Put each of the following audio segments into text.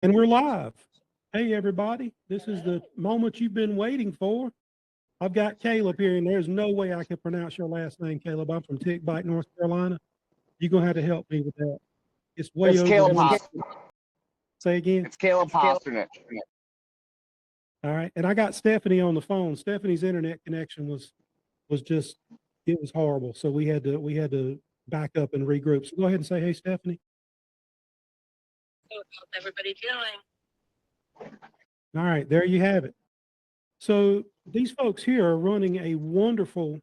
And we're live. Hey, everybody. This is the moment you've been waiting for. I've got Caleb here, and there's no way I can pronounce your last name, Caleb. I'm from Tick Bite, North Carolina. You're going to have to help me with that. It's way It's over. Caleb Hoster. Say again. It's Caleb Hosternich. All right. And I got Stephanie on the phone. Stephanie's internet connection was just, it was horrible. So we had to back up and regroup. So go ahead and say, hey, Stephanie. How's everybody doing? All right, there you have it. So these folks here are running a wonderful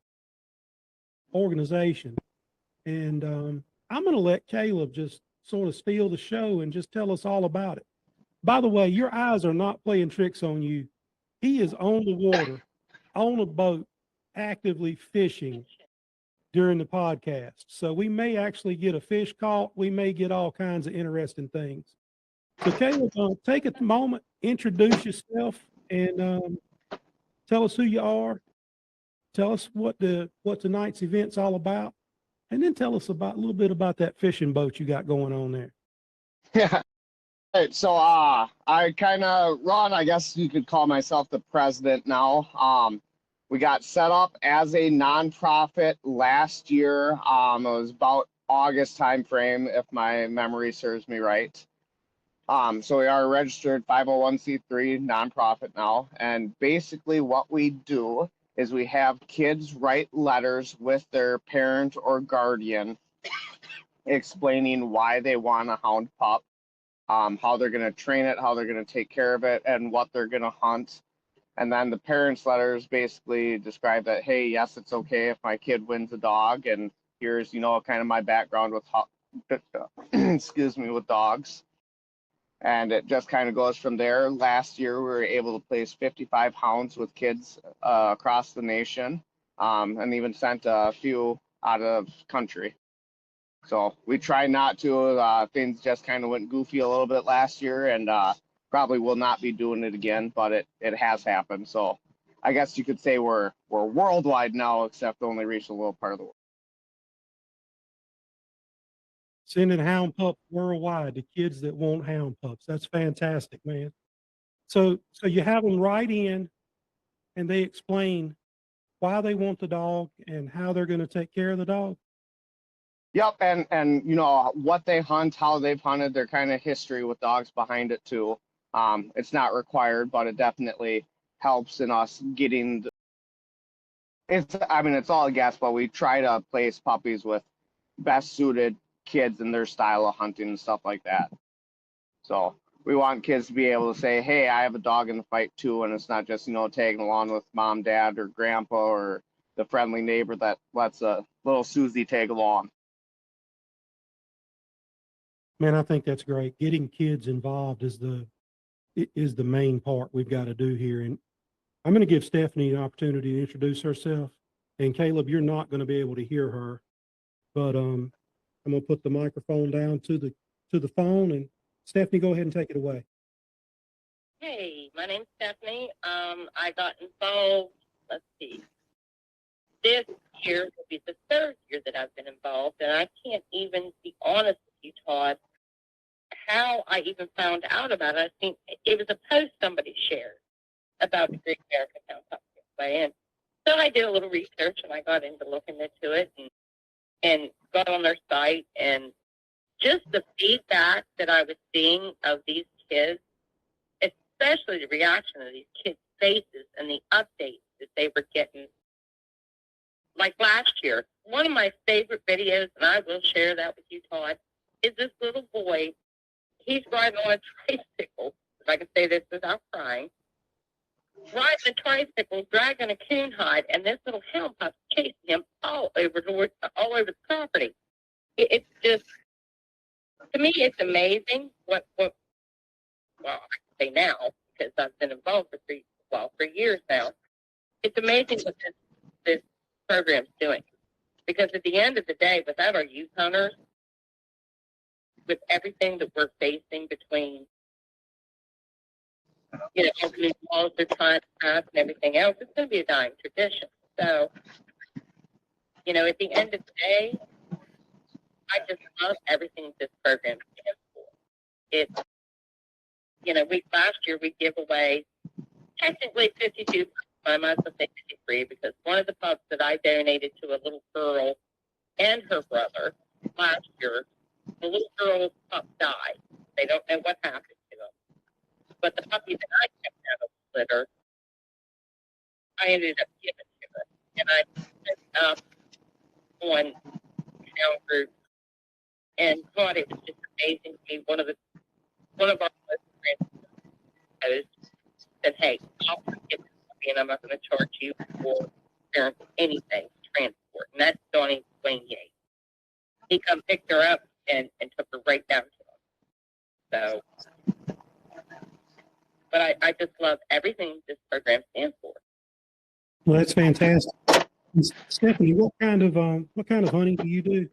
organization, and I'm going to let Caleb just sort of steal the show and just tell us all about it. By the way, your eyes are not playing tricks on you. He is on the water, on a boat, actively fishing during the podcast. So we may actually get a fish caught. We may get all kinds of interesting things. So Caleb, take a moment, introduce yourself, and tell us who you are. Tell us what tonight's event's all about, and then tell us about a little bit about that fishing boat you got going on there. Yeah. Right, so I kind of run, I guess you could call myself the president now. We got set up as a nonprofit last year. It was about August time frame, if my memory serves me right. So we are a registered 501c3 nonprofit now, and basically what we do is we have kids write letters with their parent or guardian explaining why they want a hound pup, how they're going to train it, how they're going to take care of it, and what they're going to hunt. And then the parents' letters basically describe that, hey, yes, it's okay if my kid wins a dog, and here's, kind of my background with, excuse me, with dogs. And it just kind of goes from there. Last year, we were able to place 55 hounds with kids across the nation, and even sent a few out of country. So we try not to. Things just kind of went goofy a little bit last year, and probably will not be doing it again, but it has happened. So I guess you could say we're worldwide now, except only reached a little part of the world. Sending hound pups worldwide to kids that want hound pups. That's fantastic, man. So you have them write in, and they explain why they want the dog and how they're going to take care of the dog. Yep, and what they hunt, how they've hunted, their kind of history with dogs behind it too. It's not required, but it definitely helps in us getting. It's all a guess, but we try to place puppies with best suited kids and their style of hunting and stuff like that. So we want kids to be able to say, hey, I have a dog in the fight too, and it's not just tagging along with mom, dad, or grandpa, or the friendly neighbor that lets a little Susie tag along. Man, I think that's great. Getting kids involved is the main part we've got to do here. And I'm going to give Stephanie an opportunity to introduce herself. And Caleb, you're not going to be able to hear her, but I'm going to put the microphone down to the phone, and Stephanie, go ahead and take it away. Hey, my name's Stephanie. I got involved, let's see, this year will be the third year that I've been involved, and I can't even be honest with you, Todd, how I even found out about it. I think it was a post somebody shared about the Great American Hound Pup Giveaway, and so I did a little research, and I got into looking into it, and got on their site, and just the feedback that I was seeing of these kids, especially the reaction of these kids' faces and the updates that they were getting. Like last year, one of my favorite videos, and I will share that with you, Todd, is this little boy. He's riding on a tricycle, if I can say this without crying, riding a tricycle, dragging a coon hide, and this little hound pup's chasing him all over the property. It's just, to me, it's amazing what well, I can say now, because I've been involved for years now. It's amazing what this program's doing. Because at the end of the day, without our youth hunters, with everything that we're facing between, opening walls are trying to pass and everything else, it's going to be a dying tradition. So, at the end of the day, I just love everything this program stands for. last year we give away technically 52 pups. I might as well say 53 because one of the pups that I donated to a little girl and her brother last year, the little girl's pup died. They don't know what happened to him. But the puppy that I kept out of the litter, I ended up giving to her. And I set up on town group and God, it was just amazing to me. One of our friends said, "Hey, I'll get this puppy and I'm not going to charge you for anything transport." And that's Donnie Wayne Yates. He come picked her up and took her right down to him. So, but I just love everything this program stands for. Well, that's fantastic. Stephanie, what kind of hunting do you do?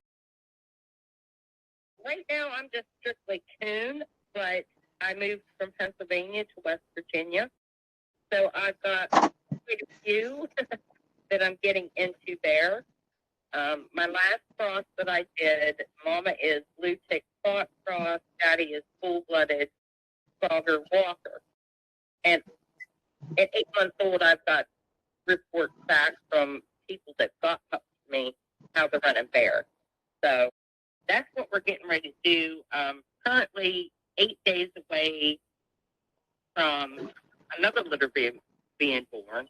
Right now, I'm just strictly coon, but I moved from Pennsylvania to West Virginia. So I've got quite a few that I'm getting into there. My last cross that I did, Mama is blue tick spot cross, Daddy is full-blooded Fogger Walker. And at 8 months old, I've got reports back from people that got up to me how to run a bear. So that's what we're getting ready to do. Currently 8 days away from another litter being born,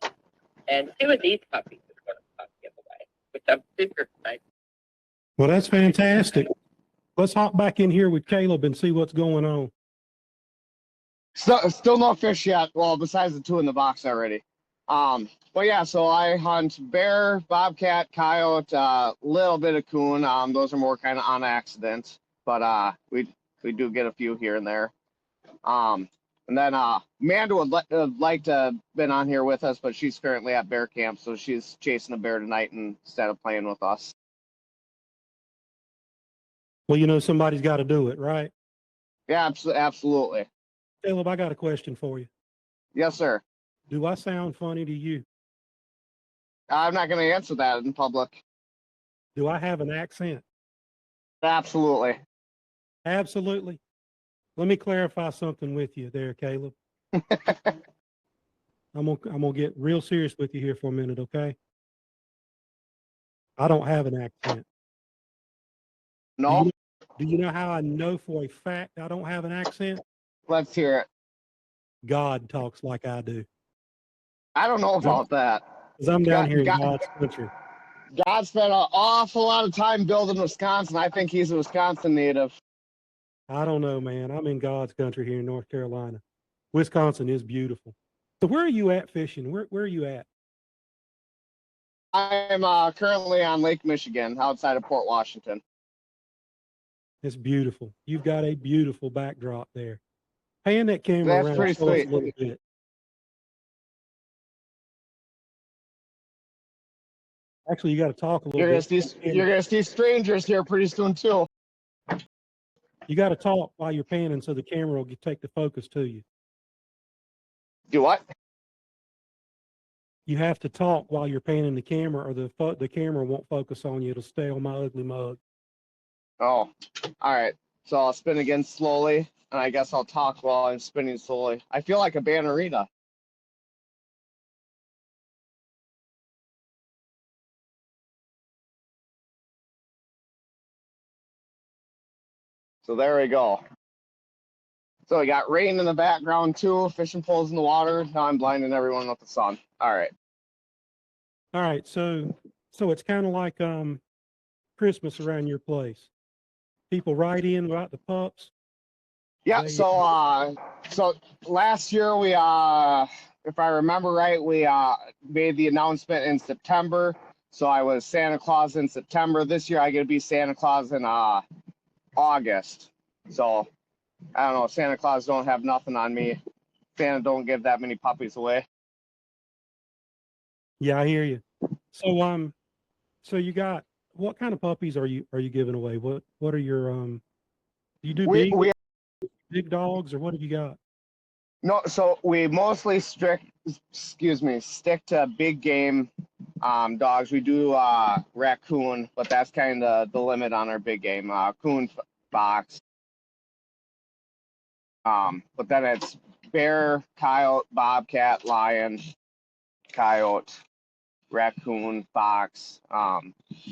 and 2 of these puppies are going to give away, which I'm super excited. Well, that's fantastic. Let's hop back in here with Caleb and see what's going on. Still no fish yet. Well, besides the 2 in the box already. Well, yeah, so I hunt bear, bobcat, coyote, little bit of coon. Those are more kind of on accident, but we do get a few here and there. And then Amanda would like to have been on here with us, but she's currently at bear camp, so she's chasing a bear tonight instead of playing with us. Well, somebody's got to do it, right? Yeah, absolutely. Caleb, I got a question for you. Yes, sir. Do I sound funny to you? I'm not going to answer that in public. Do I have an accent? Absolutely. Absolutely. Let me clarify something with you there, Caleb. I'm gonna get real serious with you here for a minute, okay? I don't have an accent. No? Do you know how I know for a fact I don't have an accent? Let's hear it. God talks like I do. I don't know about that. Because I'm down here in God's country. God spent an awful lot of time building Wisconsin. I think he's a Wisconsin native. I don't know, man. I'm in God's country here in North Carolina. Wisconsin is beautiful. So where are you at fishing? Where are you at? I'm currently on Lake Michigan, outside of Port Washington. It's beautiful. You've got a beautiful backdrop there. Pan that camera That's around pretty show us sweet. a little bit. Actually, you got to talk a little bit. You're gonna see strangers here pretty soon too. You got to talk while you're panning so the camera will take the focus to you. Do what? You have to talk while you're panning the camera, or the camera won't focus on you. It'll stay on my ugly mug. Oh, all right. So I'll spin again slowly, and I guess I'll talk while I'm spinning slowly. I feel like a ballerina. So there we go. So we got rain in the background too, fishing poles in the water. Now I'm blinding everyone with the sun. All right. All right. So it's kind of like Christmas around your place. People write in about the pups. Yeah. So last year we if I remember right, we made the announcement in September. So I was Santa Claus in September. This year I get to be Santa Claus in August. So I don't know. Santa Claus don't have nothing on me. Santa don't give that many puppies away. Yeah, I hear you. So you got, what kind of puppies are you giving away? What are your do you do big dogs, or what have you got? No, so we mostly stick to big game dogs. We do raccoon, but that's kind of the limit on our big game. Coon, fox. But then it's bear, coyote, bobcat, lion, coyote, raccoon, fox.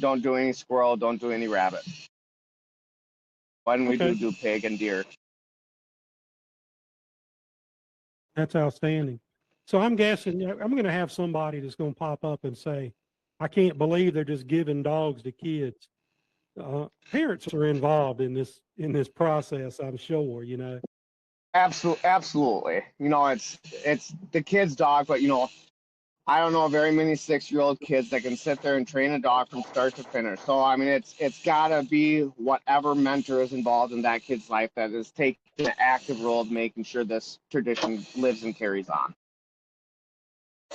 Don't do any squirrel. Don't do any rabbit. When we Okay. do pig and deer. That's outstanding. So I'm guessing I'm going to have somebody that's going to pop up and say, I can't believe they're just giving dogs to kids. Parents are involved in this process, I'm sure, you know. Absolutely. You know, it's the kid's dog, but you know, I don't know very many 6-year-old kids that can sit there and train a dog from start to finish. So I mean, it's gotta be whatever mentor is involved in that kid's life that is taking an active role of making sure this tradition lives and carries on.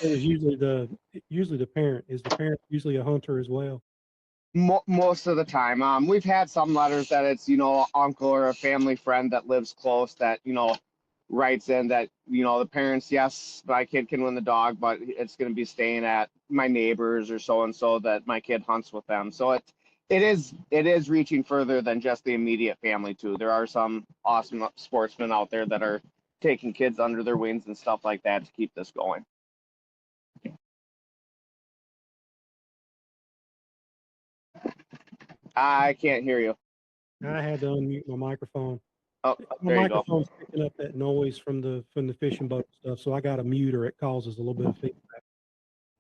It is usually the parent. Is the parent usually a hunter as well? Most of the time, we've had some letters that it's, you know, uncle or a family friend that lives close that, you know, writes in that, you know, the parents, yes, my kid can win the dog, but it's going to be staying at my neighbors or so and so that my kid hunts with them. So it is reaching further than just the immediate family too. There are some awesome sportsmen out there that are taking kids under their wings and stuff like that to keep this going. I can't hear you. I had to unmute my microphone. Oh, My there you go. microphone's picking up that noise from the fishing boat stuff, so I got a mute or it causes a little bit of feedback.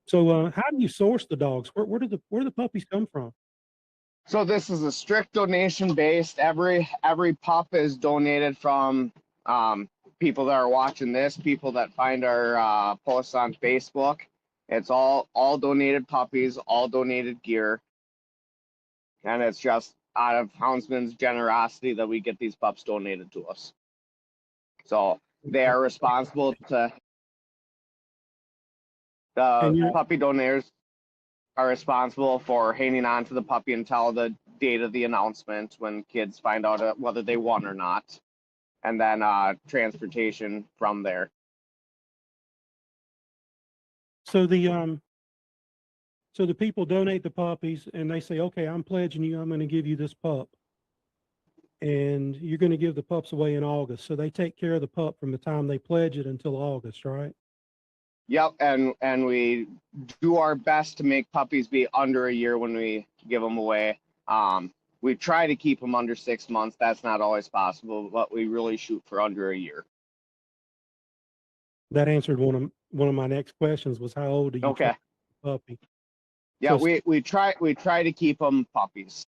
So how do you source the dogs? Where do the puppies come from? So this is a strict donation based. Every pup is donated from people that are watching this, people that find our posts on Facebook. It's all donated puppies, all donated gear, and it's just out of Houndsman's generosity that we get these pups donated to us. So they are responsible to the puppy donors are responsible for hanging on to the puppy until the date of the announcement when kids find out whether they won or not, and then transportation from there. So the people donate the puppies and they say, okay, I'm pledging you, I'm going to give you this pup, and you're going to give the pups away in August. So they take care of the pup from the time they pledge it until August, right? Yep, and we do our best to make puppies be under a year when we give them away. We try to keep them under 6 months. That's not always possible, but we really shoot for under a year. That answered one of my next questions was how old do you Okay. the puppy? Yeah, So, we try to keep them puppies.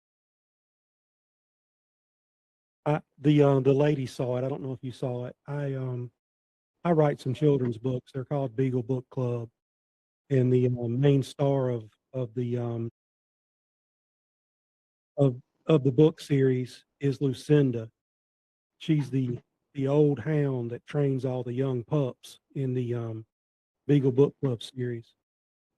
the lady saw it. I don't know if you saw it. I write some children's books. They're called Beagle Book Club, and the main star of the of the book series is Lucinda. She's the old hound that trains all the young pups in the Beagle Book Club series.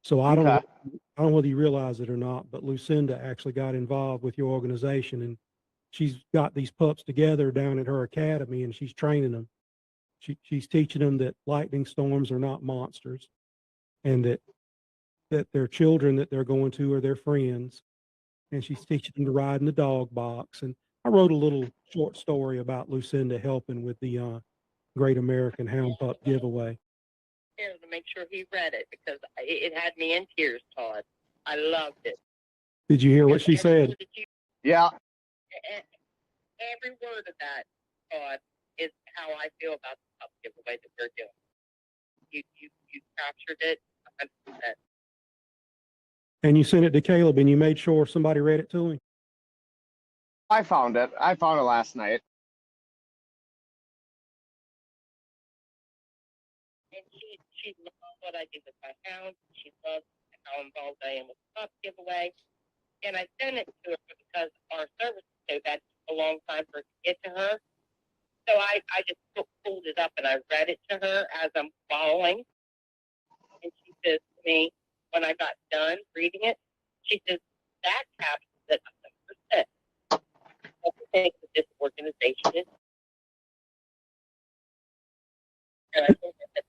So I don't know whether you realize it or not, but Lucinda actually got involved with your organization, and she's got these pups together down at her academy, and she's training them. She's teaching them that lightning storms are not monsters, and that their children that they're going to are their friends. And she's teaching them to ride in the dog box. And I wrote a little short story about Lucinda helping with the Great American Hound Pup giveaway. To make sure he read it because it had me in tears, Todd. I loved it. Did you hear what she said? Yeah. Every word of that, Todd, is how I feel about the pup giveaway that we're doing. You captured it 100%. And you sent it to Caleb, and you made sure somebody read it to him? I found it last night. And she loves what I did with my hound. She loves how involved I am with the pup giveaway. And I sent it to her because our service took a long time for it to get to her. So I just pulled it up and I read it to her as I'm following. And she says to me, when I got done reading it, she says, that captures it 100%. What do you think that this organization is? And I think that's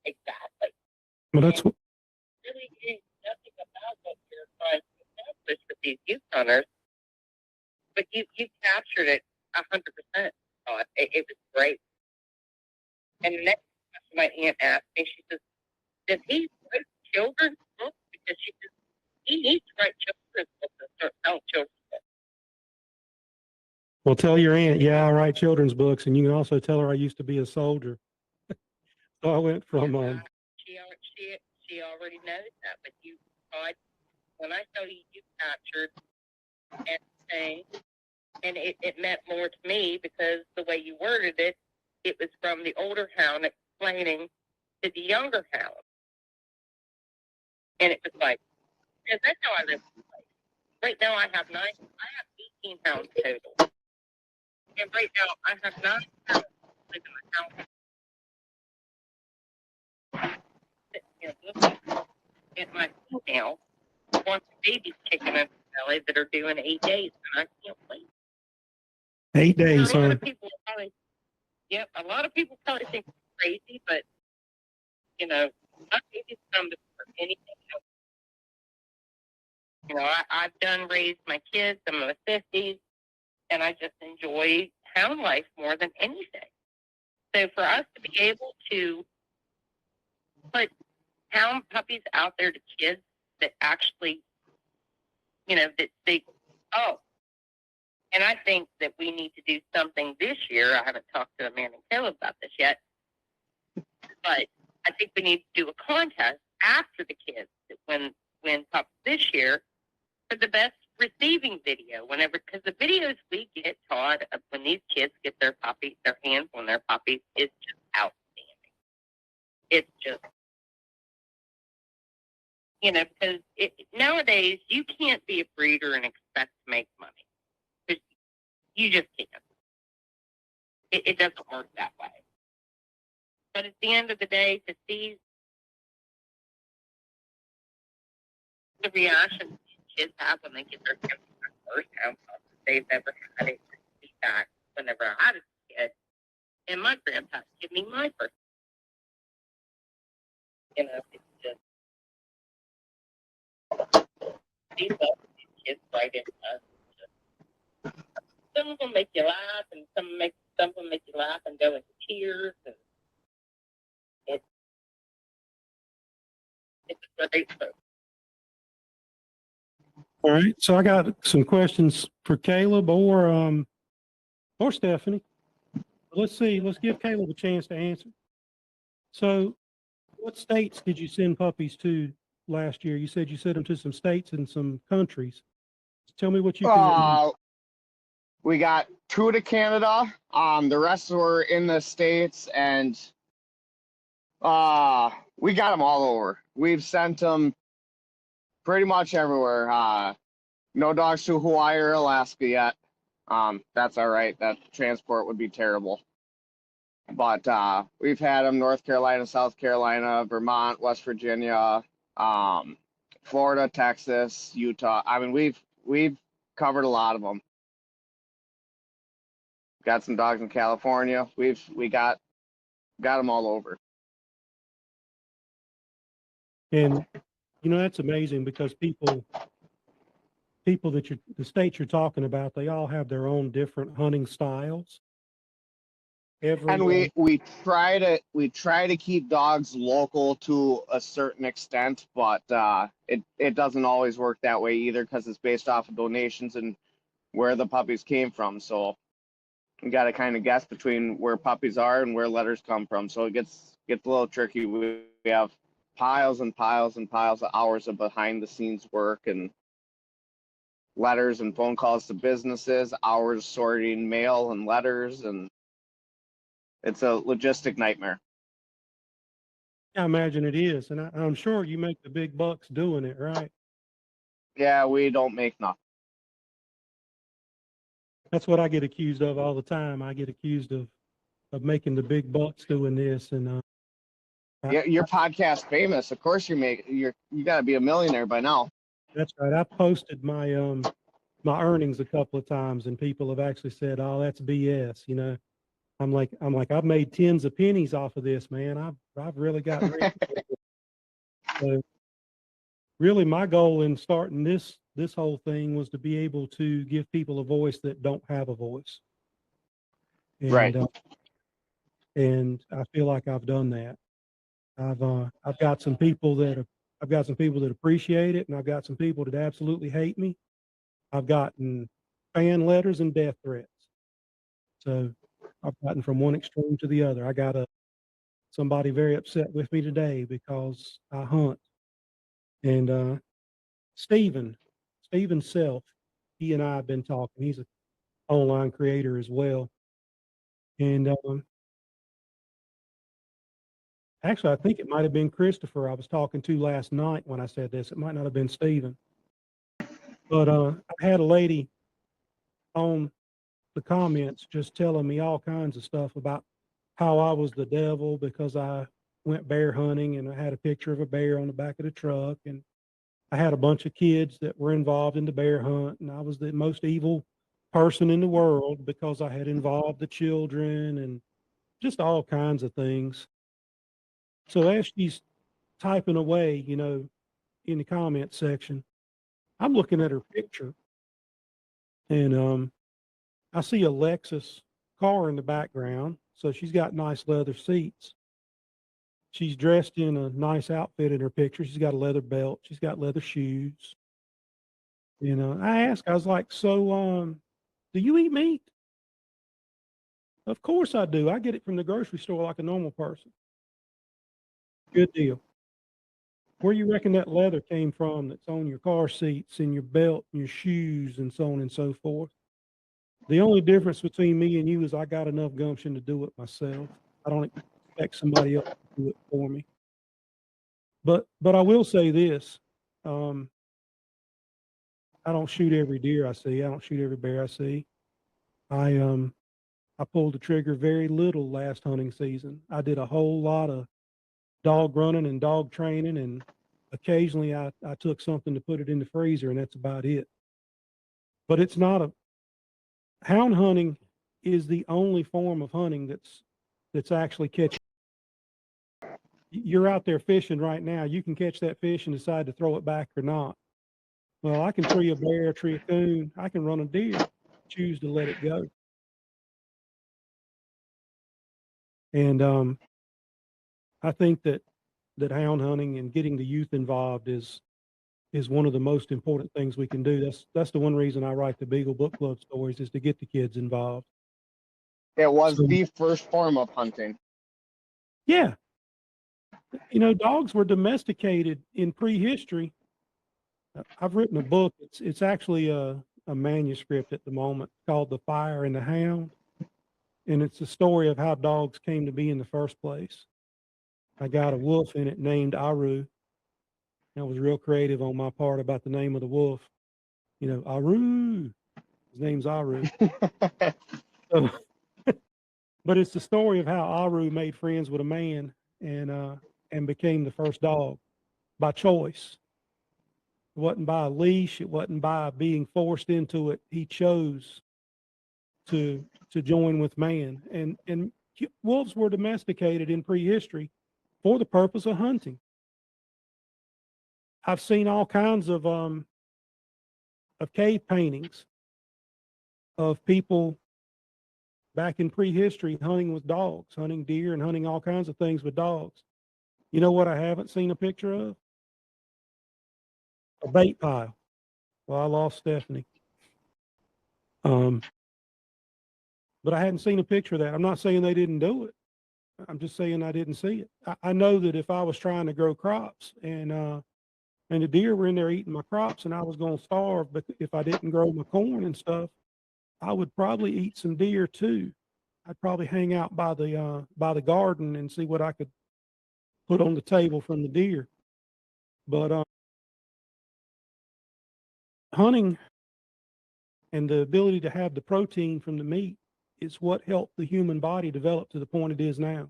exactly. Well, that's what. Really is nothing about what you're trying to accomplish with these youth hunters, but you captured it 100%. It was great. And the next question my aunt asked me, she says, does he write children's books? Because she says, he needs to write children's books and start selling children's books. Well, tell your aunt, yeah, I write children's books, and you can also tell her I used to be a soldier. So I went from She already knows that, but you, when I tell you captured everything, and it meant more to me because the way you worded it, it was from the older hound explaining to the younger hound. And it was like, because that's how I live. Right now I have 18 hounds total. And right now I have 9 hounds living in the house. You know, looking at my female, wants babies kicking in the belly that are doing 8 days, and I can't wait. 8 days, A lot huh? of people probably, a lot of people probably think it's crazy, but you know, my babies come before anything else. You know, I've done raised my kids. I'm in my 50s, and I just enjoy hound life more than anything. So for us to be able to put hound puppies out there to kids that actually, you know, that they, and I think that we need to do something this year. I haven't talked to Amanda and Caleb about this yet, but I think we need to do a contest after the kids that when puppies this year for the best receiving video, whenever, because the videos we get, Todd, of when these kids get their hands on their puppies, is just outstanding. It's just, you know, because nowadays you can't be a breeder and expect to make money. You just can't. It doesn't work that way. But at the end of the day, to see the reaction kids have when they get their first hound pup they've ever had, it be back whenever I was a kid, and my grandpa gave me my first. You know, it's just these kids right in us. Some of them make you laugh, and some of them make you laugh and go into tears, and it's a great book. All right. So I got some questions for Caleb or Stephanie. Let's see. Let's give Caleb a chance to answer. So what states did you send puppies to last year? You said you sent them to some states and some countries. Tell me what you can. We got 2 to Canada. The rest were in the States, and we got them all over. We've sent them pretty much everywhere. No dogs to Hawaii or Alaska yet. That's all right. That transport would be terrible. But we've had them North Carolina, South Carolina, Vermont, West Virginia, Florida, Texas, Utah. I mean, we've covered a lot of them. Got some dogs in California. We got them all over. And you know, that's amazing because people that the states you're talking about, they all have their own different hunting styles. And we try to keep dogs local to a certain extent, but it doesn't always work that way either because it's based off of donations and where the puppies came from. So we got to kind of guess between where puppies are and where letters come from. So it gets a little tricky. We have piles and piles and piles of hours of behind the scenes work and letters and phone calls to businesses, hours sorting mail and letters, and it's a logistic nightmare. I imagine it is, and I'm sure you make the big bucks doing it, right? Yeah, we don't make nothing. That's what I get accused of all the time. I get accused of making the big bucks doing this, and yeah, your podcast famous. Of course, you got to be a millionaire by now. That's right. I posted my my earnings a couple of times, and people have actually said, "Oh, that's BS." You know, I'm like, I've made tens of pennies off of this, man. I've really got rich. So, really, my goal in starting this whole thing was to be able to give people a voice that don't have a voice. And, right. and I feel like I've done that. I've got some people that appreciate it, and I've got some people that absolutely hate me. I've gotten fan letters and death threats. So I've gotten from one extreme to the other. I got somebody very upset with me today because I hunt. And Steven, Steven Self, he and I have been talking. He's an online creator as well. And actually, I think it might have been Christopher I was talking to last night when I said this. It might not have been Steven. But I had a lady on the comments just telling me all kinds of stuff about how I was the devil because I went bear hunting and I had a picture of a bear on the back of the truck, and I had a bunch of kids that were involved in the bear hunt, and I was the most evil person in the world because I had involved the children and just all kinds of things. So as she's typing away, in the comment section, I'm looking at her picture, and I see a Lexus car in the background. So she's got nice leather seats. She's dressed in a nice outfit in her picture. She's got a leather belt. She's got leather shoes. I was like, so, do you eat meat? Of course I do. I get it from the grocery store like a normal person. Good deal. Where you reckon that leather came from that's on your car seats and your belt and your shoes and so on and so forth? The only difference between me and you is I got enough gumption to do it myself. I don't expect somebody else to do it for me. But I will say this. Um, I don't shoot every deer I see. I don't shoot every bear I see. I pulled the trigger very little last hunting season. I did a whole lot of dog running and dog training, and occasionally I took something to put it in the freezer, and that's about it. But it's not a hound hunting is the only form of hunting that's actually catching. You're out there fishing right now. You can catch that fish and decide to throw it back or not. Well, I can tree a bear, tree a coon. I can run a deer, choose to let it go. And I think that hound hunting and getting the youth involved is one of the most important things we can do. That's the one reason I write the Beagle Book Club stories, is to get the kids involved. It was So, the first form of hunting. yeah, dogs were domesticated in prehistory. I've written a book. It's actually a manuscript at the moment called The Fire and the Hound, and it's a story of how dogs came to be in the first place. I got a wolf in it named Aru. That was real creative on my part about the name of the wolf. Aru. His name's Aru. So, but it's the story of how Aru made friends with a man and became the first dog by choice. It wasn't by a leash. It wasn't by being forced into it. He chose to join with man. And wolves were domesticated in prehistory for the purpose of hunting. I've seen all kinds of cave paintings of people back in prehistory hunting with dogs, hunting deer and hunting all kinds of things with dogs. You know what I haven't seen a picture of? A bait pile. Well, I lost Stephanie. But I hadn't seen a picture of that. I'm not saying they didn't do it. I'm just saying I didn't see it. I know that if I was trying to grow crops and the deer were in there eating my crops and I was going to starve, but if I didn't grow my corn and stuff, I would probably eat some deer too. I'd probably hang out by the garden and see what I could put on the table from the deer. But hunting and the ability to have the protein from the meat is what helped the human body develop to the point it is now.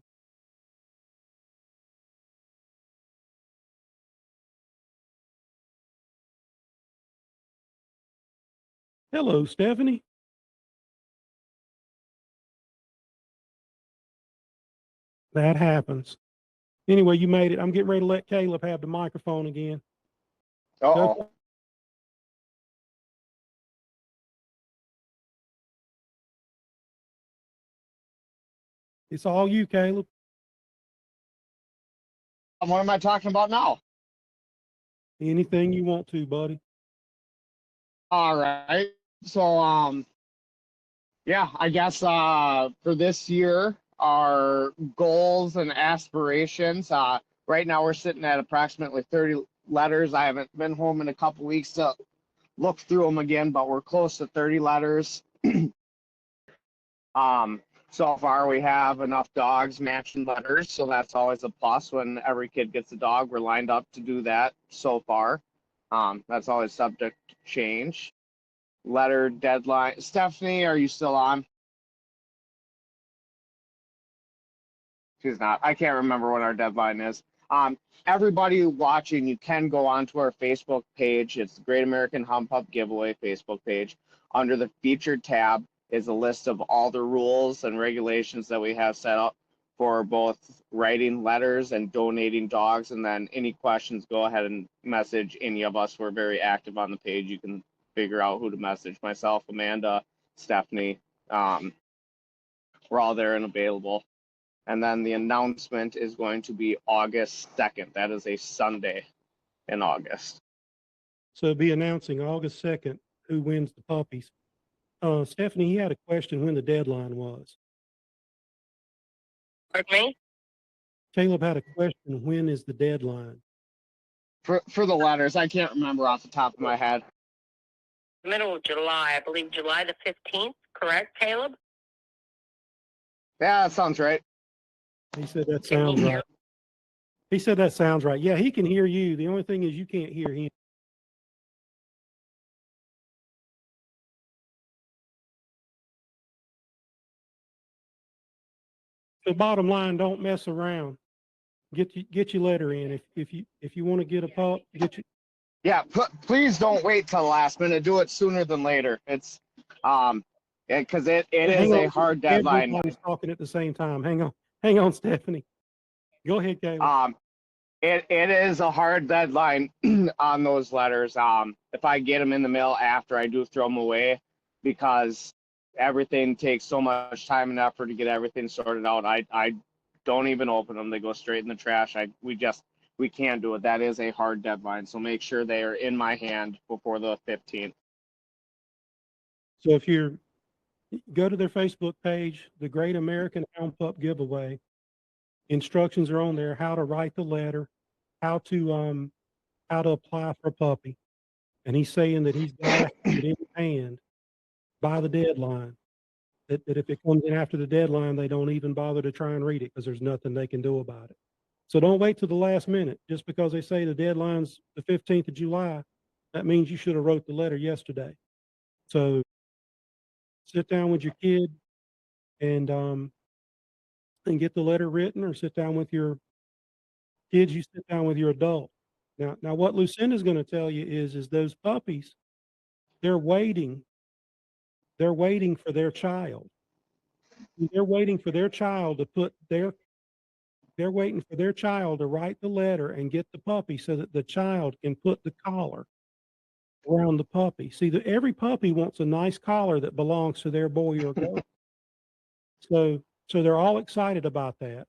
Hello, Stephanie. That happens. Anyway, you made it. I'm getting ready to let Caleb have the microphone again. Uh-oh. It's all you, Caleb. What am I talking about now? Anything you want to, buddy. All right. So, yeah, I guess for this year, our goals and aspirations. Right now, we're sitting at approximately 30 letters. I haven't been home in a couple weeks to look through them again, but we're close to 30 letters. So far, we have enough dogs matching letters, so that's always a plus. When every kid gets a dog, we're lined up to do that so far. That's always subject to change. Letter deadline. Stephanie, are you still on? She's not. I can't remember what our deadline is. Everybody watching, you can go onto our Facebook page. It's the Great American Hound Pup Giveaway Facebook page. Under the featured tab is a list of all the rules and regulations that we have set up for both writing letters and donating dogs. And then any questions, go ahead and message any of us. We're very active on the page. You can figure out who to message. Myself, Amanda, Stephanie. We're all there and available. And then the announcement is going to be August 2nd. That is a Sunday in August. So be announcing August 2nd who wins the puppies. Stephanie, he had a question when the deadline was. Pardon me? Caleb had a question, when is the deadline? For the letters, I can't remember off the top of my head. Middle of July, I believe July the 15th, correct, Caleb? Yeah, that sounds right. He said that sounds right. He said that sounds right. Yeah, he can hear you. The only thing is you can't hear him. The bottom line, don't mess around. Get your letter in. If you want to get a pup, get you. Yeah, please don't wait till the last minute. Do it sooner than later. It's because it is a hard deadline. Everybody's talking at the same time. Hang on, Stephanie. Go ahead, Caleb. It is a hard deadline on those letters. If I get them in the mail after, I do throw them away because everything takes so much time and effort to get everything sorted out. I don't even open them. They go straight in the trash. We can't do it. That is a hard deadline. So make sure they are in my hand before the 15th. So if you go to their Facebook page, the Great American Hound Pup Giveaway, instructions are on there, how to write the letter, how to apply for a puppy. And he's saying that he's got it in hand by the deadline. That if it comes in after the deadline, they don't even bother to try and read it because there's nothing they can do about it. So don't wait till the last minute. Just because they say the deadline's the 15th of July, that means you should have wrote the letter yesterday. So sit down with your kid and get the letter written, or sit down with your kids, you sit down with your adult. Now what Lucinda's going to tell you is those puppies, they're waiting for their child. They're waiting for their child to they're waiting for their child to write the letter and get the puppy so that the child can put the collar around the puppy. See, every puppy wants a nice collar that belongs to their boy or girl. So they're all excited about that.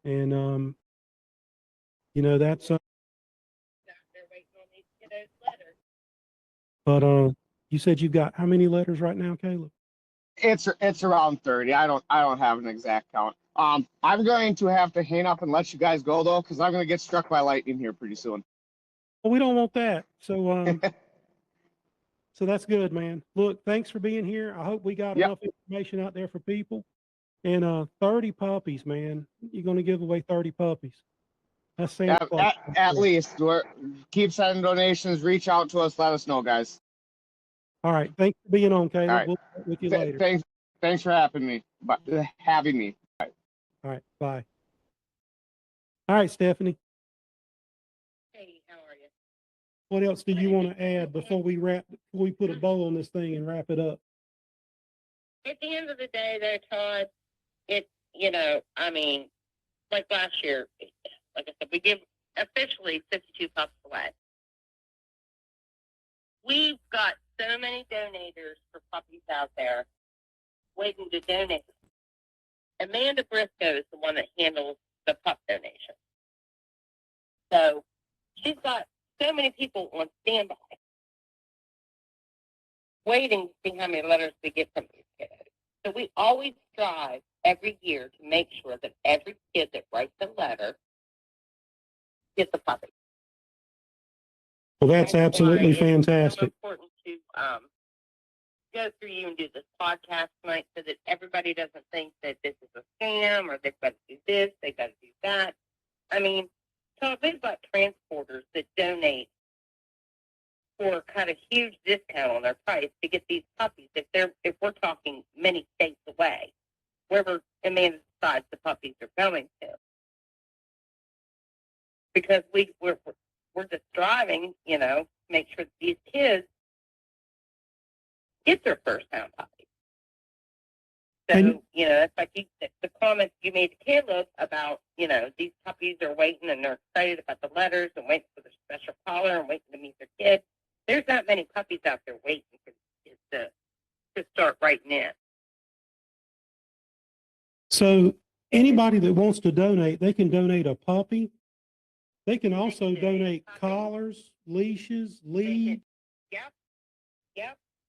And, that's, They're waiting on these kiddos' letters. but you said you've got how many letters right now, Caleb? It's around 30. I don't have an exact count. I'm going to have to hang up and let you guys go though, because I'm going to get struck by lightning here pretty soon. Well, we don't want that. So so that's good, man. Look, thanks for being here. I hope we got enough information out there for people. And 30 puppies, man. You're going to give away 30 puppies. That's Santa Claus. At least. Keep sending donations. Reach out to us. Let us know, guys. All right. Thanks for being on, Caleb. All right. We'll talk with you later. Thanks for having me. All right. Bye. All right, Stephanie. Hey, how are you? What else do you want to add before we put a bow on this thing and wrap it up? At the end of the day, there, Todd, like last year, like I said, we give officially 52 pups away. We've got so many donators for puppies out there waiting to donate. Amanda Briscoe is the one that handles the pup donation. So she's got so many people on standby waiting to see how many letters we get from these kiddos. So we always strive every year to make sure that every kid that writes a letter gets a puppy. Well, that's absolutely fantastic. It's so important to go through you and do this podcast tonight so that everybody doesn't think that this is a scam or they've got to do this, they've got to do that. I mean, so they've got transporters that donate for kind of huge discount on their price to get these puppies if we're talking many states away, wherever Amanda decides the puppies are going to. Because we're just striving, to make sure that these kids get their first hound puppy. So, it's like the comments you made to Caleb about, these puppies are waiting and they're excited about the letters and waiting for their special collar and waiting to meet their kid. There's not many puppies out there waiting for kids to start writing in. So anybody that wants to donate, they can donate a puppy. They can also donate collars, leashes, leads. Yep.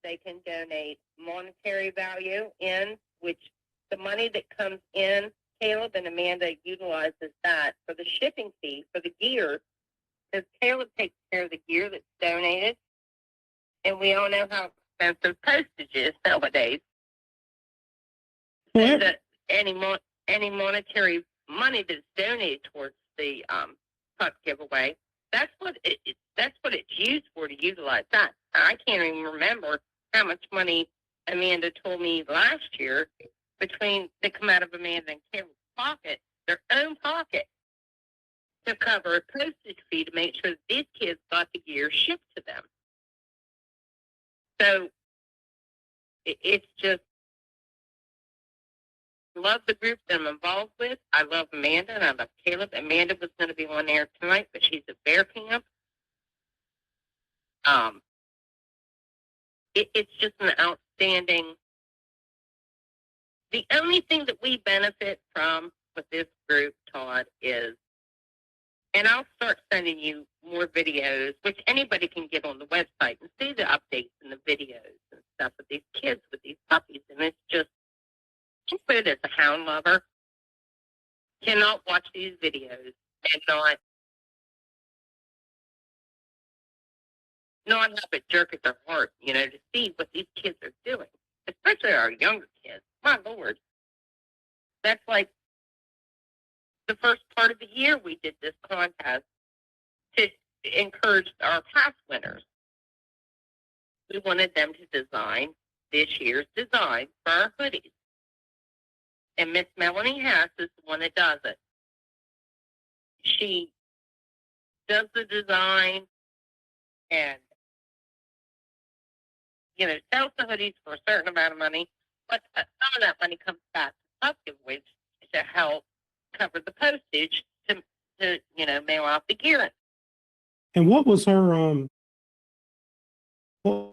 They can donate monetary value in, which the money that comes in, Caleb and Amanda utilizes that for the shipping fee for the gear, because Caleb takes care of the gear that's donated, and we all know how expensive postage is nowadays. Well, that any monetary money that's donated towards the pup giveaway, that's what it's used for, to utilize that. I can't even remember how much money Amanda told me last year that come out of Amanda and Caleb's pocket, their own pocket, to cover a postage fee to make sure that these kids got the gear shipped to them. So it's just, love the group that I'm involved with. I love Amanda and I love Caleb. Amanda was going to be on air tonight, but she's at bear camp. It's just an outstanding. The only thing that we benefit from with this group, Todd, is, and I'll start sending you more videos, which anybody can get on the website and see the updates and the videos and stuff with these kids, with these puppies. And it's just, anybody that's a hound lover cannot watch these videos and not have it jerk at their heart, to see what these kids are doing, especially our younger kids. My Lord. That's like the first part of the year we did this contest to encourage our past winners. We wanted them to design this year's design for our hoodies. And Miss Melanie Hess is the one that does it. She does the design and, sells the hoodies for a certain amount of money, but some of that money comes back to pup giveaways to help cover the postage to mail out the gear. And what was her what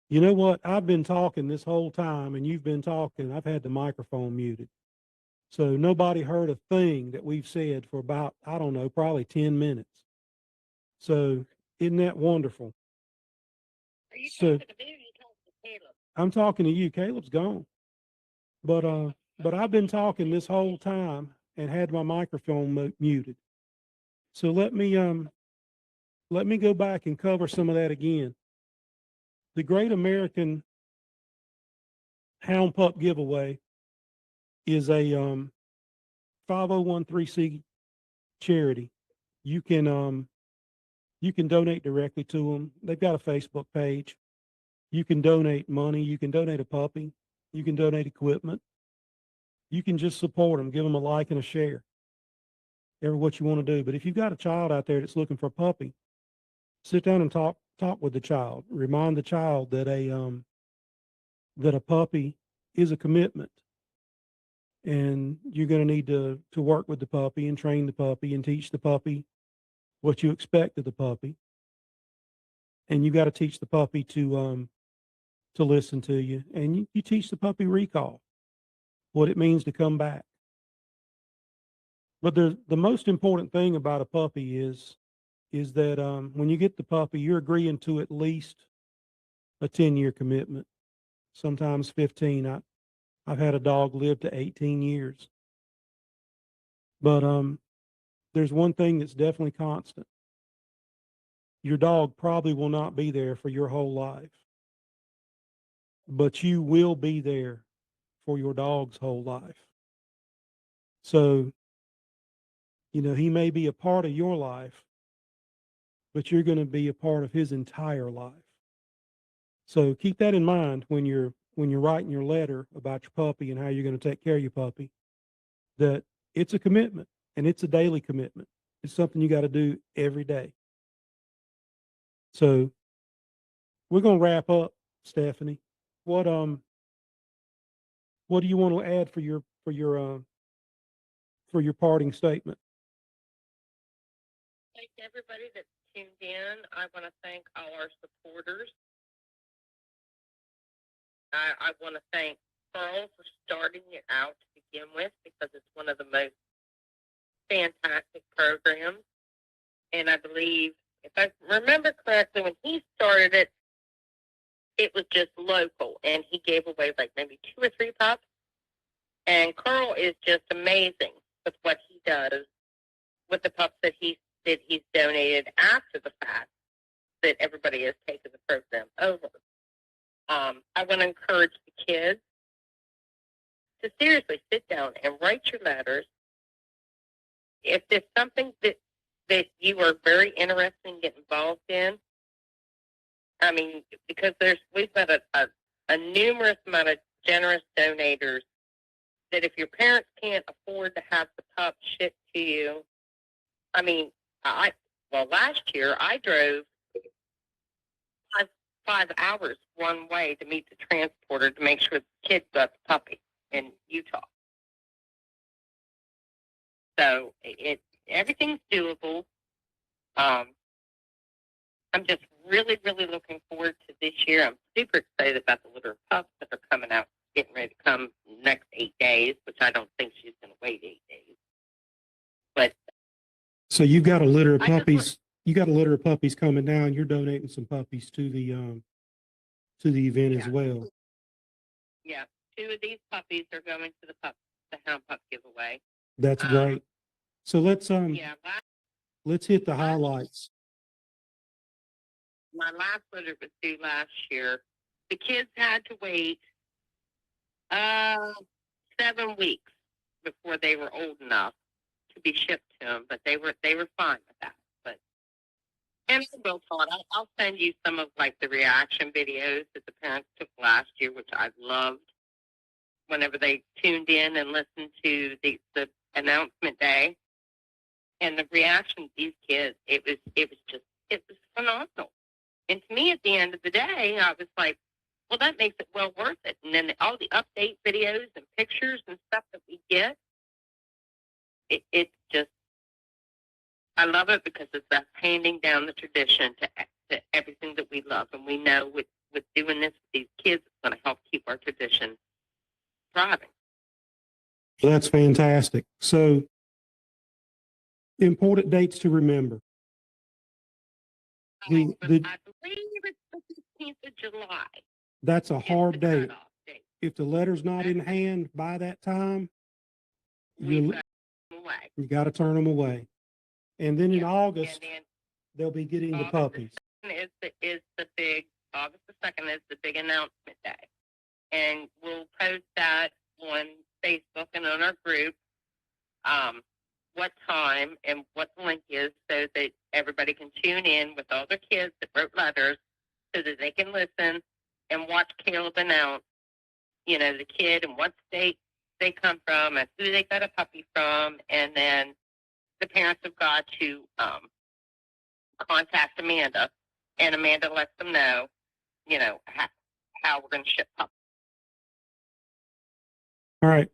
You know what? I've been talking this whole time and you've been talking. I've had the microphone muted. So nobody heard a thing that we've said for about, I don't know, probably 10 minutes. So isn't that wonderful? Are you So talking to me or are you talking to Caleb? I'm talking to you. Caleb's gone. But I've been talking this whole time and had my microphone muted. So let me go back and cover some of that again. The Great American Hound Pup Giveaway is a 501c charity. You can donate directly to them. They've got a Facebook page. You can donate money. You can donate a puppy. You can donate equipment. You can just support them, give them a like and a share. Ever what you want to do. But if you've got a child out there that's looking for a puppy, sit down and talk with the child. Remind the child that a puppy is a commitment, and you're going to need to work with the puppy and train the puppy and teach the puppy what you expect of the puppy. And you got to teach the puppy to listen to you, and you teach the puppy recall, what it means to come back. But the most important thing about a puppy is that when you get the puppy, you're agreeing to at least a 10-year commitment, sometimes 15. I've had a dog live to 18 years. But there's one thing that's definitely constant. Your dog probably will not be there for your whole life, but you will be there for your dog's whole life. So, you know, he may be a part of your life, but you're going to be a part of his entire life. So keep that in mind when you're writing your letter about your puppy and how you're going to take care of your puppy, that it's a commitment and it's a daily commitment. It's something you got to do every day. So we're going to wrap up, Stephanie. What do you want to add for your parting statement? Thank everybody that tuned in. I want to thank all our supporters. I want to thank Carl for starting it out to begin with, because it's one of the most fantastic programs. And I believe, if I remember correctly, when he started it, it was just local, and he gave away like maybe 2 or 3 pups. And Carl is just amazing with what he does with the pups that he's donated after the fact that everybody has taken the program over. I want to encourage the kids to seriously sit down and write your letters. If there's something that you are very interested in getting involved in, I mean, because we've got a numerous amount of generous donators that if your parents can't afford to have the pup shipped to you, I mean, last year I drove 5 hours one way to meet the transporter to make sure the kid got the puppy in Utah. So everything's doable. I'm just really, really looking forward to this year. I'm super excited about the litter of pups that are coming out, getting ready to come next 8 days, which I don't think she's going to wait 8 days. But so you've got a litter of puppies. You got a litter of puppies coming down. You're donating some puppies to the event as well. Yeah, 2 of these puppies are going to the Hound Pup giveaway. That's great. So let's hit the highlights. My last litter was due last year. The kids had to wait 7 weeks before they were old enough to be shipped to them, but they were fine with that. But and I will taught. I'll send you some of like the reaction videos that the parents took last year, which I loved. Whenever they tuned in and listened to the announcement day, and the reaction of these kids, it was phenomenal. And to me, at the end of the day, I was like, well, that makes it well worth it. And then all the update videos and pictures and stuff that we get, it's just, I love it because it's us handing down the tradition to everything that we love. And we know with doing this with these kids, it's going to help keep our tradition thriving. Well, that's fantastic. So, important dates to remember. I believe it's the 15th of July. That's a hard date. Cutoff date. If the letter's not in hand by that time, We've you got them away. got to turn them away. And then in Yeah. August, And then they'll be getting the August puppies. is the big, August the 2nd is the big announcement day. And we'll post that on Facebook and on our group, what time and what the link is, so that everybody can tune in with all their kids that wrote letters, so that they can listen and watch Caleb announce, you know, the kid and what state they come from and who they got a puppy from. And then the parents have got to contact Amanda, and Amanda lets them know, you know, how we're going to ship puppies. All right.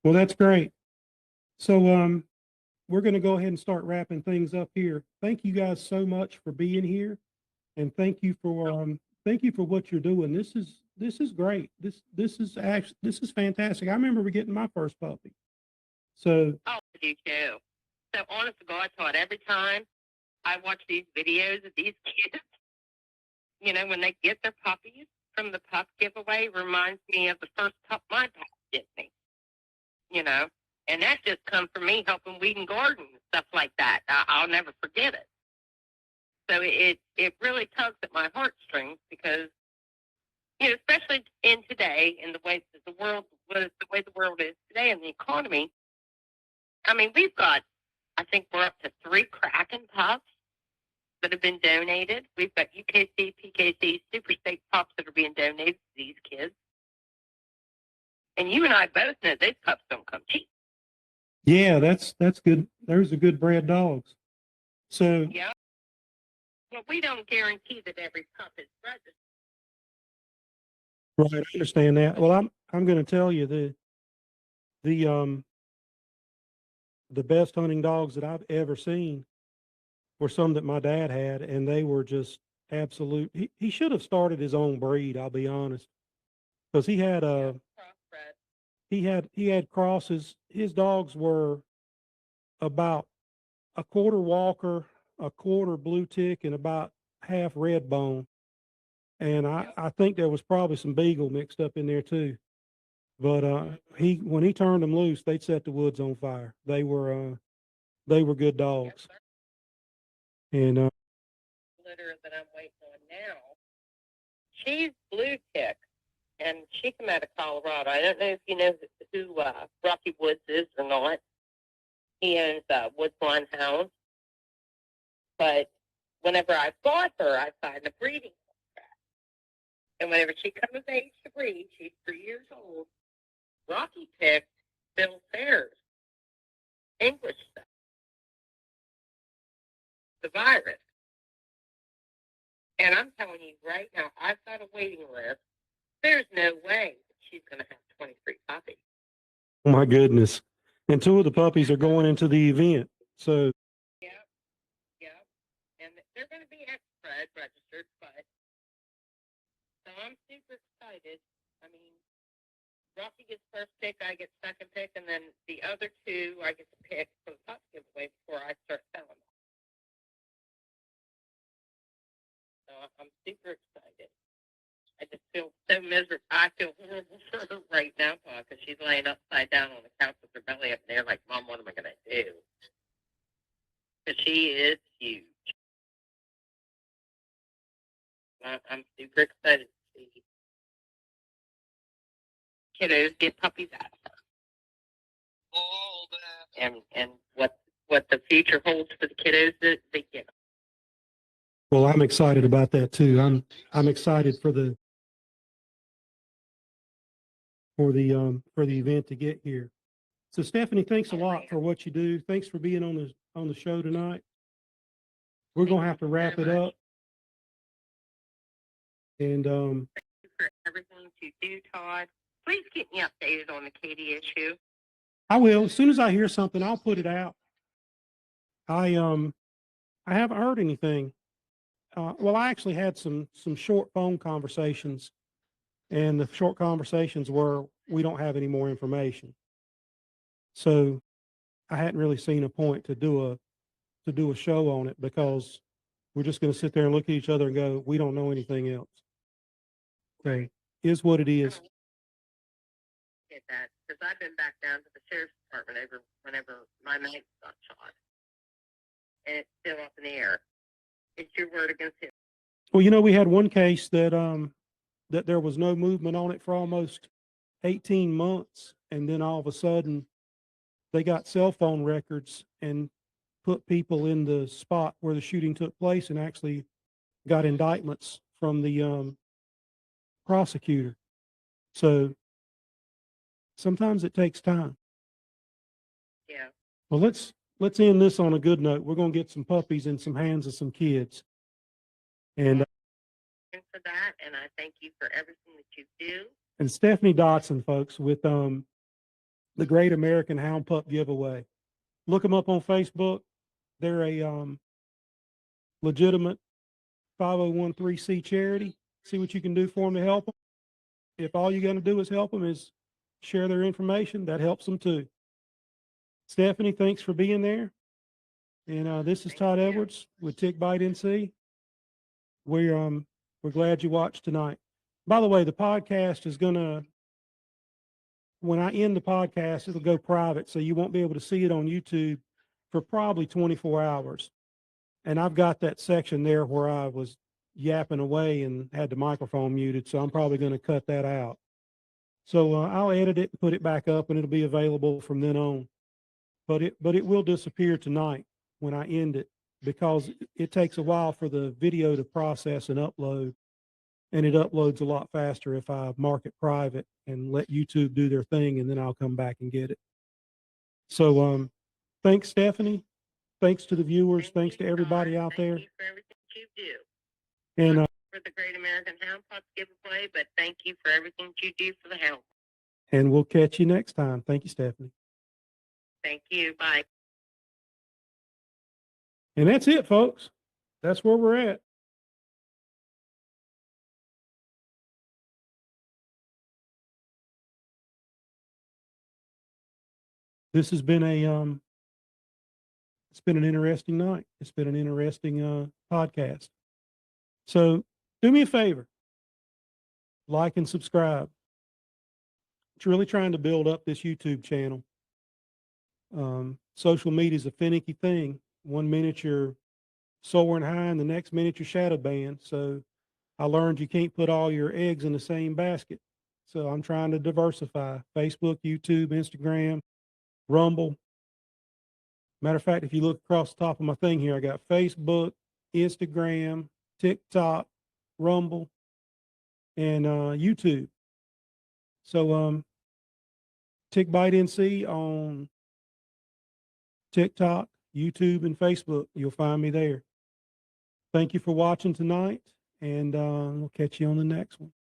Well, that's great. So, we're going to go ahead and start wrapping things up here. Thank you guys so much for being here, and thank you for what you're doing. This is great. This is fantastic. I remember getting my first puppy. So. Oh, I do too. So honest to God, Todd, every time I watch these videos of these kids, you know, when they get their puppies from the pup giveaway, reminds me of the first pup my dad did me. You know, and that just comes from me helping weed and garden and stuff like that. I'll never forget it. So it really tugs at my heartstrings, because, you know, especially in today, in the way that the world is today, and the economy. I mean, we've got, I think we're up to 3 Kraken pups that have been donated. We've got UKC, PKC, Super State pups that are being donated to these kids. And you and I both know those pups don't come cheap. Yeah, that's good. Those are good bred dogs. So. Yeah. Well, we don't guarantee that every pup is registered. Right, I understand that. Well, I'm going to tell you the best hunting dogs that I've ever seen were some that my dad had, and they were just absolute. He should have started his own breed. I'll be honest, because he had he had crosses. His dogs were about a quarter Walker, a quarter Blue Tick, and about half Red Bone. And I think there was probably some Beagle mixed up in there too. But when he turned them loose, they'd set the woods on fire. They were good dogs. And litter that I'm waiting on now, she's Blue Tick, and she came out of Colorado. I don't know if you know who Rocky Woods is or not. He owns Woodlawn Hound. But whenever I bought her, I signed a breeding contract. And whenever she comes of age to breed, she's 3 years old. Rocky picked Bill Sayers, English stuff, the virus. And I'm telling you right now, I've got a waiting list. There's no way that she's going to have 23 puppies. oh my goodness. And 2 of the puppies are going into the event. So. Yeah. And they're going to be extra registered, but so I'm super excited. I mean, Rocky gets first pick, I get second pick, and then the other 2 I get to pick for the pup giveaway before I start selling them. So I'm super excited. I just feel so miserable. I feel horrible for her right now, because she's laying upside down on the couch with her belly up there like, Mom, what am I going to do? Because she is huge. I'm super excited to see kiddos get puppies out of her. And what the future holds for the kiddos that they get. Well, I'm excited about that too. I'm excited for the event to get here. So Stephanie, thanks a lot for what you do. Thanks for being on the show tonight. We're gonna have to wrap it up. And for everything you do, Todd. Please keep me updated on the Katie issue. I will. As soon as I hear something, I'll put it out. I haven't heard anything. well, I actually had some short phone conversations, and the short conversations were, we don't have any more information. So I hadn't really seen a point to do a show on it, because we're just going to sit there and look at each other and go, we don't know anything else. So is what it is. Get that, because I've been back down to the sheriff's department whenever my mate got shot, and it's still up in the air. It's your word against it. Well, you know, we had one case that that there was no movement on it for almost 18 months, and then all of a sudden they got cell phone records and put people in the spot where the shooting took place, and actually got indictments from the prosecutor. So sometimes it takes time. Yeah. Well, let's end this on a good note. We're going to get some puppies in some hands of some kids. And For that, and I thank you for everything that you do. and Stephanie Dotson, folks, with the Great American Hound Pup Giveaway. Look them up on Facebook. They're a legitimate 501(c) charity. See what you can do for them to help them. If all you got to do is help them, is share their information, that helps them too. Stephanie, thanks for being there. And this is Todd Edwards with Tick Bite NC. We're glad you watched tonight. By the way, the podcast is gonna, when I end the podcast, it'll go private, so you won't be able to see it on YouTube for probably 24 hours. And I've got that section there where I was yapping away and had the microphone muted, so I'm probably going to cut that out. So I'll edit it and put it back up, and it'll be available from then on. But it will disappear tonight when I end it, because it takes a while for the video to process and upload, and it uploads a lot faster if I mark it private and let YouTube do their thing, and then I'll come back and get it. So thanks, Stephanie. Thanks to the viewers. Thanks to everybody out there. Thank you for everything you do. And For the Great American Hound Pup Giveaway, but thank you for everything you do for the hound. and we'll catch you next time. Thank you, Stephanie. Thank you. Bye. And that's it, folks. That's where we're at. This has been it's been an interesting night. It's been an interesting podcast. So do me a favor, like and subscribe. It's really trying to build up this YouTube channel. Social media is a finicky thing. 1 minute you're soaring high, and the next minute you're shadow banned. So I learned you can't put all your eggs in the same basket. So I'm trying to diversify: Facebook, YouTube, Instagram, Rumble. Matter of fact, if you look across the top of my thing here, I got Facebook, Instagram, TikTok, Rumble, and YouTube. So Tick Bite NC on TikTok, YouTube, and Facebook. You'll find me there. Thank you for watching tonight, and we'll catch you on the next one.